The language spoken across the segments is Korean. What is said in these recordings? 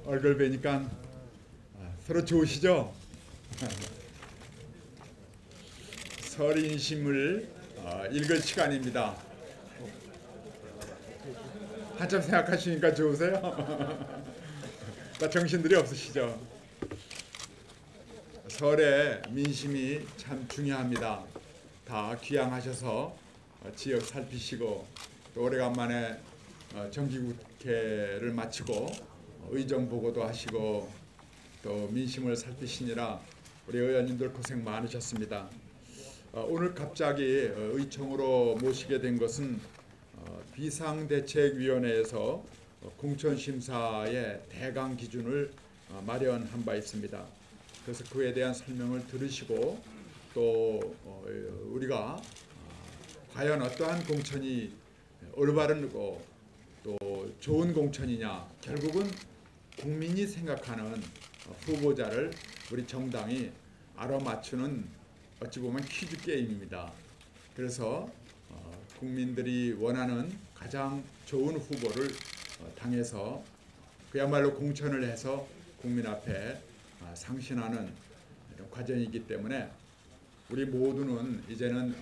얼굴 뵈니까 서로 좋으시죠? 설 인심을 읽을 시간입니다. 한참 생각하시니까 좋으세요? 나 정신들이 없으시죠? 설에 민심이 참 중요합니다. 다 귀향하셔서 지역 살피시고 또 오래간만에 정기국회를 마치고 의정 보고도 하시고 또 민심을 살피시느라 우리 의원님들 고생 많으셨습니다. 오늘 갑자기 의총으로 모시게 된 것은 비상대책위원회에서 공천심사의 대강 기준을 마련한 바 있습니다. 그래서 그에 대한 설명을 들으시고 또 우리가 과연 어떠한 공천이 올바르고 또 좋은 공천이냐, 결국은 국민이 생각하는 후보자를 우리 정당이 알아맞추는 어찌 보면 퀴즈 게임입니다. 그래서 국민들이 원하는 가장 좋은 후보를 당해서 그야말로 공천을 해서 국민 앞에 상신하는 이런 과정이기 때문에 우리 모두는 이제는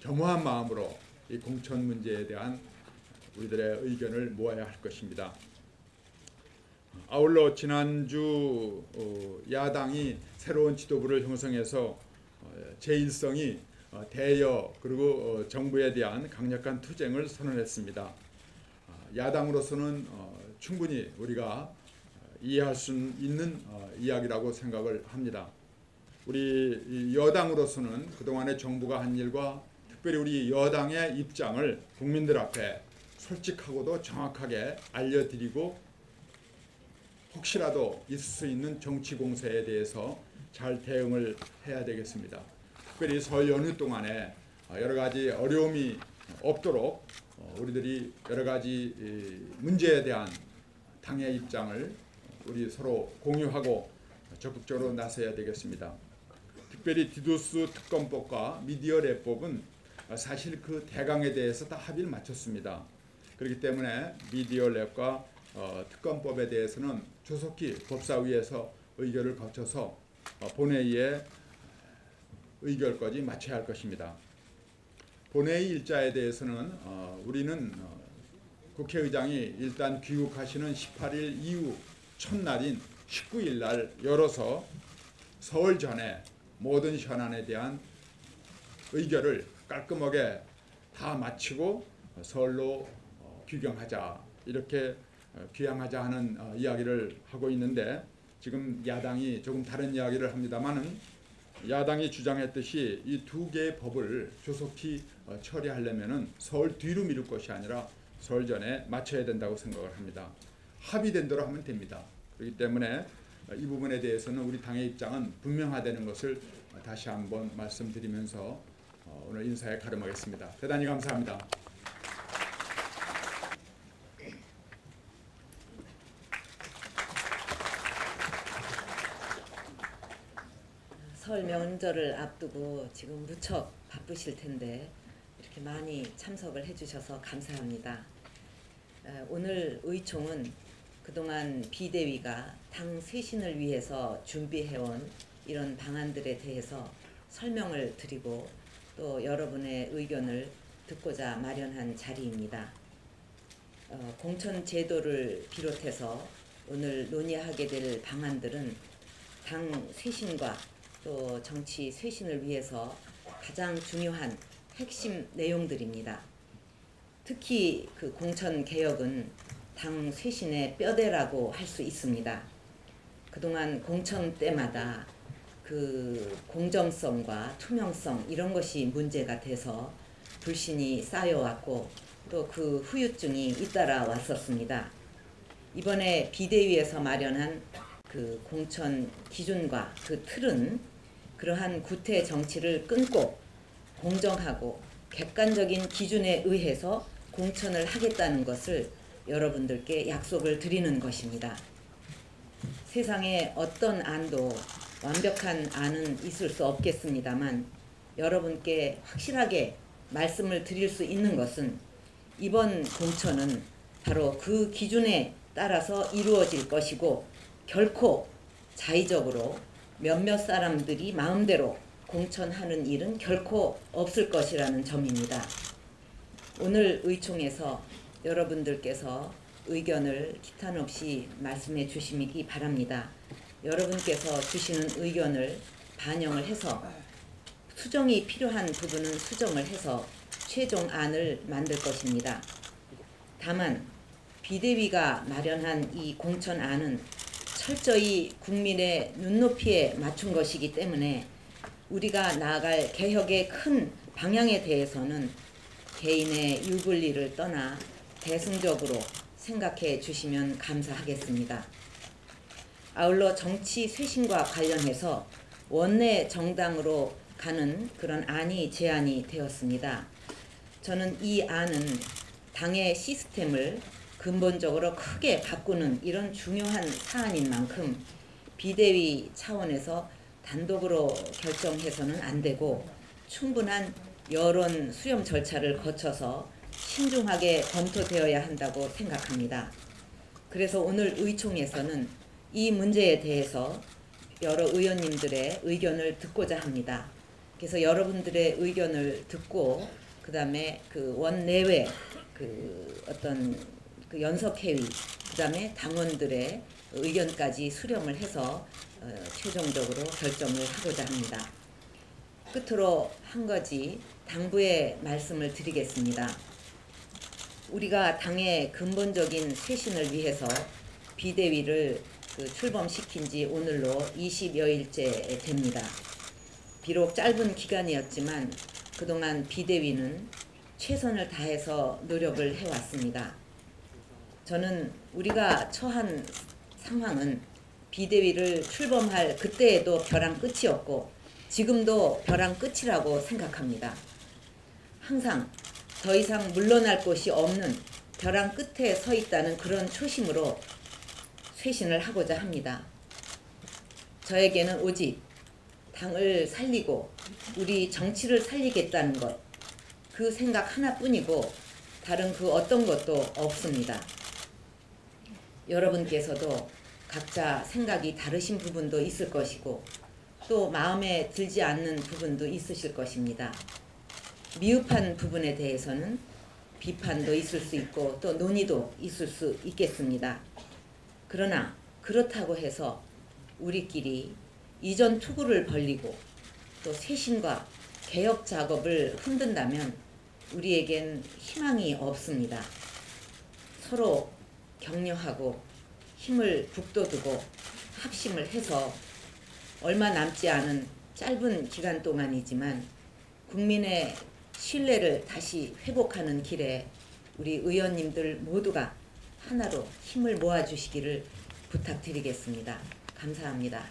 겸허한 마음으로 이 공천 문제에 대한 우리들의 의견을 모아야 할 것입니다. 아울러 지난주 야당이 새로운 지도부를 형성해서 제1성이 대여 그리고 정부에 대한 강력한 투쟁을 선언했습니다. 야당으로서는 충분히 우리가 이해할 수 있는 이야기라고 생각을 합니다. 우리 여당으로서는 그동안의 정부가 한 일과 특별히 우리 여당의 입장을 국민들 앞에 솔직하고도 정확하게 알려드리고 혹시라도 있을 수 있는 정치 공세에 대해서 잘 대응을 해야 되겠습니다. 특별히 설 연휴 동안에 여러 가지 어려움이 없도록 우리들이 여러 가지 문제에 대한 당의 입장을 우리 서로 공유하고 적극적으로 나서야 되겠습니다. 특별히 디도스 특검법과 미디어 랩법은 사실 그 대강에 대해서 다 합의를 마쳤습니다. 그렇기 때문에 미디어 랩과 특검법에 대해서는 조속히 법사위에서 의결을 거쳐서 본회의에 의결까지 마쳐야 할 것입니다. 본회의 일자에 대해서는 우리는 국회의장이 일단 귀국하시는 18일 이후 첫날인 19일 날 열어서 설 전에 모든 현안에 대한 의결을 깔끔하게 다 마치고 설로 귀경하자, 이렇게 귀향하자 하는 이야기를 하고 있는데 지금 야당이 조금 다른 이야기를 합니다만은 야당이 주장했듯이 이 두 개의 법을 조속히 처리하려면은 설 뒤로 미룰 것이 아니라 설 전에 마쳐야 된다고 생각을 합니다. 합의된 대로 하면 됩니다. 그렇기 때문에 이 부분에 대해서는 우리 당의 입장은 분명하다는 것을 다시 한번 말씀드리면서 오늘 인사에 가름하겠습니다. 대단히 감사합니다. 설 명절을 앞두고 지금 무척 바쁘실 텐데 이렇게 많이 참석을 해주셔서 감사합니다. 오늘 의총은 그동안 비대위가 당 쇄신을 위해서 준비해온 이런 방안들에 대해서 설명을 드리고 또 여러분의 의견을 듣고자 마련한 자리입니다. 공천 제도를 비롯해서 오늘 논의하게 될 방안들은 당 쇄신과 또 정치 쇄신을 위해서 가장 중요한 핵심 내용들입니다. 특히 그 공천 개혁은 당 쇄신의 뼈대라고 할 수 있습니다. 그동안 공천 때마다 그 공정성과 투명성 이런 것이 문제가 돼서 불신이 쌓여왔고 또 그 후유증이 잇따라 왔었습니다. 이번에 비대위에서 마련한 그 공천 기준과 그 틀은 그러한 구태 정치를 끊고 공정하고 객관적인 기준에 의해서 공천을 하겠다는 것을 여러분들께 약속을 드리는 것입니다. 세상에 어떤 안도 완벽한 안은 있을 수 없겠습니다만 여러분께 확실하게 말씀을 드릴 수 있는 것은 이번 공천은 바로 그 기준에 따라서 이루어질 것이고 결코 자의적으로 몇몇 사람들이 마음대로 공천하는 일은 결코 없을 것이라는 점입니다. 오늘 의총에서 여러분들께서 의견을 기탄 없이 말씀해 주시기 바랍니다. 여러분께서 주시는 의견을 반영을 해서 수정이 필요한 부분은 수정을 해서 최종 안을 만들 것입니다. 다만 비대위가 마련한 이 공천안은 철저히 국민의 눈높이에 맞춘 것이기 때문에 우리가 나아갈 개혁의 큰 방향에 대해서는 개인의 유불리를 떠나 대승적으로 생각해 주시면 감사하겠습니다. 아울러 정치 쇄신과 관련해서 원내 정당으로 가는 그런 안이 제안이 되었습니다. 저는 이 안은 당의 시스템을 근본적으로 크게 바꾸는 이런 중요한 사안인 만큼 비대위 차원에서 단독으로 결정해서는 안 되고 충분한 여론 수렴 절차를 거쳐서 신중하게 검토되어야 한다고 생각합니다. 그래서 오늘 의총에서는 이 문제에 대해서 여러 의원님들의 의견을 듣고자 합니다. 그래서 여러분들의 의견을 듣고 그다음에 그 원내외 그 어떤 그 연석회의 그다음에 당원들의 의견까지 수렴을 해서 최종적으로 결정을 하고자 합니다. 끝으로 한 가지 당부의 말씀을 드리겠습니다. 우리가 당의 근본적인 쇄신을 위해서 비대위를 출범시킨 지 오늘로 20여일째 됩니다. 비록 짧은 기간이었지만 그동안 비대위는 최선을 다해서 노력을 해왔습니다. 저는 우리가 처한 상황은 비대위를 출범할 그때에도 벼랑 끝이었고 지금도 벼랑 끝이라고 생각합니다. 항상 더 이상 물러날 곳이 없는 벼랑 끝에 서 있다는 그런 초심으로 쇄신을 하고자 합니다. 저에게는 오직 당을 살리고 우리 정치를 살리겠다는 것, 그 생각 하나뿐이고 다른 그 어떤 것도 없습니다. 여러분께서도 각자 생각이 다르신 부분도 있을 것이고 또 마음에 들지 않는 부분도 있으실 것입니다. 미흡한 부분에 대해서는 비판도 있을 수 있고 또 논의도 있을 수 있겠습니다. 그러나 그렇다고 해서 우리끼리 이전 투구를 벌리고 또 쇄신과 개혁 작업을 흔든다면 우리에겐 희망이 없습니다. 서로 격려하고 힘을 북돋우고 합심을 해서 얼마 남지 않은 짧은 기간 동안이지만 국민의 신뢰를 다시 회복하는 길에 우리 의원님들 모두가 하나로 힘을 모아주시기를 부탁드리겠습니다. 감사합니다.